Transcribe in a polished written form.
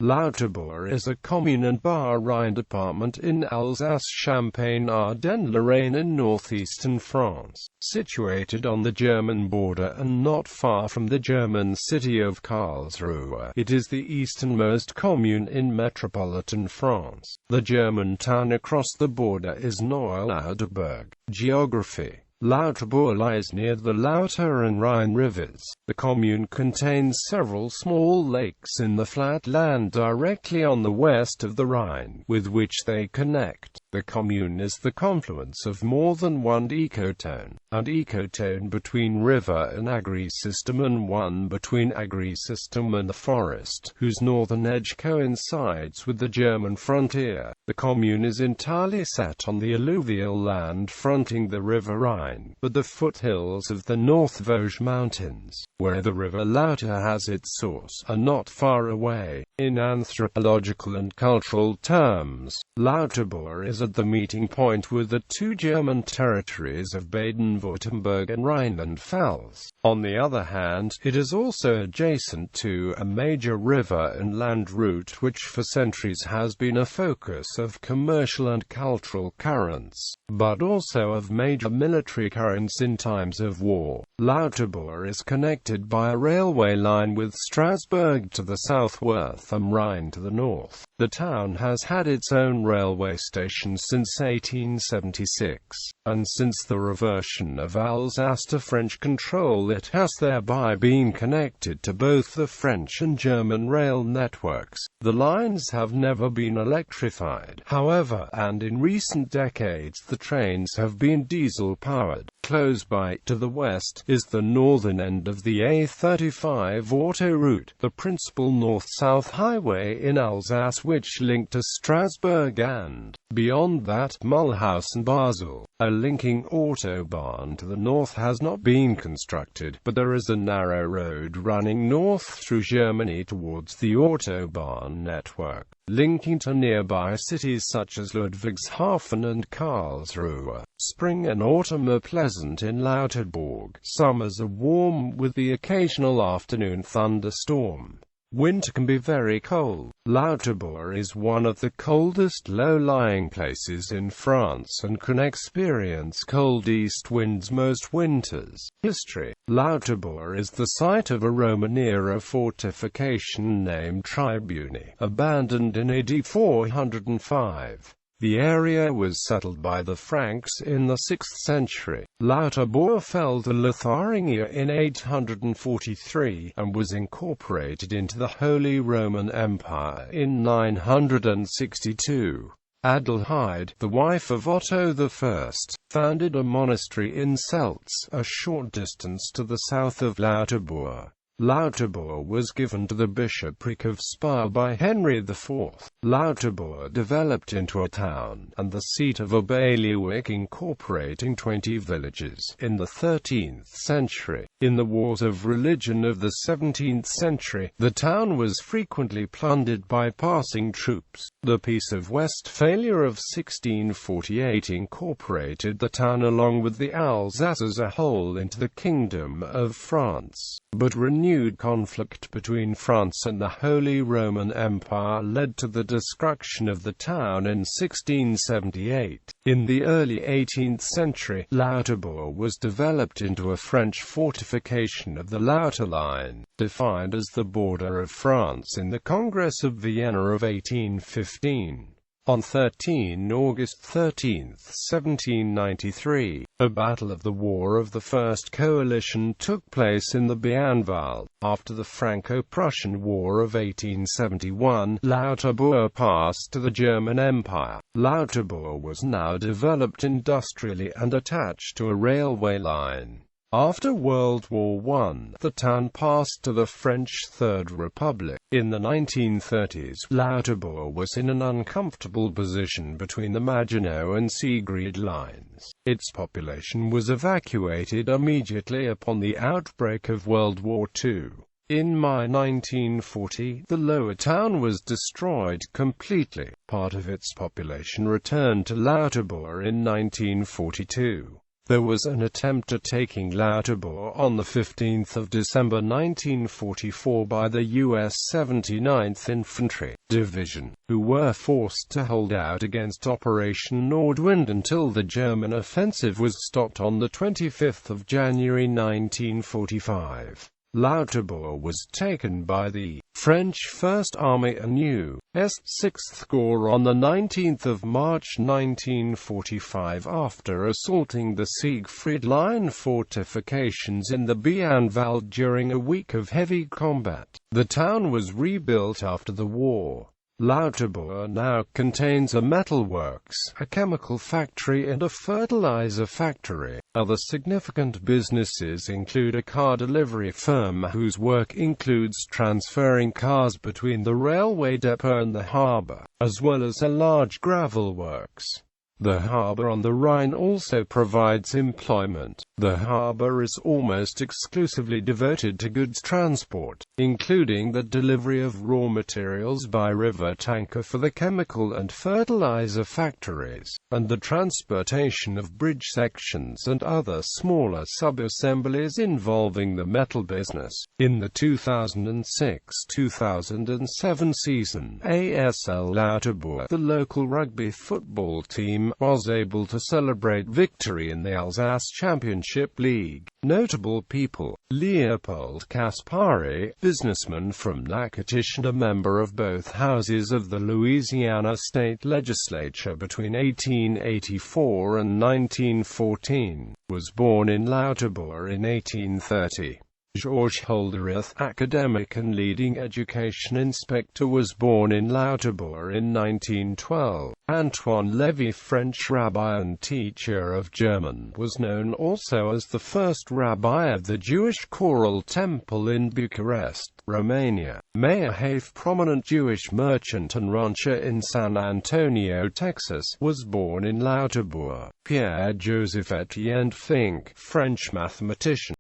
Lauterbourg is a commune and Bas-Rhin department in Alsace-Champagne-Ardenne-Lorraine in northeastern France, situated on the German border and not far from the German city of Karlsruhe. It is the easternmost commune in Metropolitan France. The German town across the border is Neulauterburg. Geography: Lauterbourg lies near the Lauter and Rhine rivers. The commune contains several small lakes in the flat land directly on the west of the Rhine, with which they connect. The commune is the confluence of more than one ecotone, an ecotone between river and agri-system and one between agri-system and the forest, whose northern edge coincides with the German frontier. The commune is entirely set on the alluvial land fronting the river Rhine, but the foothills of the North Vosges Mountains, where the river Lauter has its source, are not far away. In anthropological and cultural terms, Lauterbourg is at the meeting point with the two German territories of Baden-Württemberg and Rhineland-Pfalz. On the other hand, it is also adjacent to a major river and land route which for centuries has been a focus of commercial and cultural currents, but also of major military currents in times of war. Lauterbourg is connected by a railway line with Strasbourg to the southwest and Rhine to the north. The town has had its own railway station since 1876, and since the reversion of Alsace to French control it has thereby been connected to both the French and German rail networks. The lines have never been electrified, however, and in recent decades the trains have been diesel-powered. Close by, to the west, is the northern end of the A35 autoroute, the principal north-south highway in Alsace which linked to Strasbourg and, beyond that, Mulhouse and Basel. A linking autobahn to the north has not been constructed, but there is a narrow road running north through Germany towards the autobahn network, linking to nearby cities such as Ludwigshafen and Karlsruhe. Spring and autumn are pleasant in Lauterbourg. Summers are warm with the occasional afternoon thunderstorm. Winter can be very cold. Lauterbourg is one of the coldest low-lying places in France and can experience cold east winds most winters. History: Lauterbourg is the site of a Roman-era fortification named Tribune, abandoned in AD 405. The area was settled by the Franks in the 6th century. Lauterbourg fell to Lotharingia in 843, and was incorporated into the Holy Roman Empire in 962. Adelheid, the wife of Otto I, founded a monastery in Seltz, a short distance to the south of Lauterbourg. Lauterbourg was given to the bishopric of Spa by Henry IV. Lauterbourg developed into a town, and the seat of a bailiwick incorporating 20 villages, in the 13th century. In the wars of religion of the 17th century, the town was frequently plundered by passing troops. The Peace of Westphalia of 1648 incorporated the town along with the Alsace as a whole into the Kingdom of France, but renewed conflict between France and the Holy Roman Empire led to the destruction of the town in 1678. In the early 18th century, Lauterbourg was developed into a French fortification of the Lauter Line, defined as the border of France in the Congress of Vienna of 1815. On 13 August 1793, a battle of the War of the First Coalition took place in the Bienval. After the Franco-Prussian War of 1871, Lauterbourg passed to the German Empire. Lauterbourg was now developed industrially and attached to a railway line. After World War I, the town passed to the French Third Republic. In the 1930s, Lauterbourg was in an uncomfortable position between the Maginot and Sigrid lines. Its population was evacuated immediately upon the outbreak of World War II. In May 1940, the lower town was destroyed completely. Part of its population returned to Lauterbourg in 1942. There was an attempt at taking Lauterbourg on 15 December 1944 by the U.S. 79th Infantry Division, who were forced to hold out against Operation Nordwind until the German offensive was stopped on 25 January 1945. Lauterbourg was taken by the French First Army and U.S. 6th Corps on 19 March 1945 after assaulting the Siegfried Line fortifications in the Bienenwald during a week of heavy combat. The town was rebuilt after the war. Lauterbourg now contains a metalworks, a chemical factory and a fertilizer factory. Other significant businesses include a car delivery firm whose work includes transferring cars between the railway depot and the harbour, as well as a large gravel works. The harbour on the Rhine also provides employment. The harbour is almost exclusively devoted to goods transport, including the delivery of raw materials by river tanker for the chemical and fertilizer factories, and the transportation of bridge sections and other smaller sub-assemblies involving the metal business. In the 2006-2007 season, ASL Lauterbourg, the local rugby football team, was able to celebrate victory in the Alsace-Champagne-Ardenne-Lorraine League. Notable people: Leopold Kaspari, businessman from Natchitoches and a member of both houses of the Louisiana state legislature between 1884 and 1914, was born in Lauterbourg in 1830. Georges Holderith, academic and leading education inspector, was born in Lauterbourg in 1912. Antoine Lévy, French rabbi and teacher of German, was known also as the first rabbi of the Jewish Choral Temple in Bucharest, Romania. Meir Haif, prominent Jewish merchant and rancher in San Antonio, Texas, was born in Lauterbourg. Pierre-Joseph Etienne Fink, French mathematician,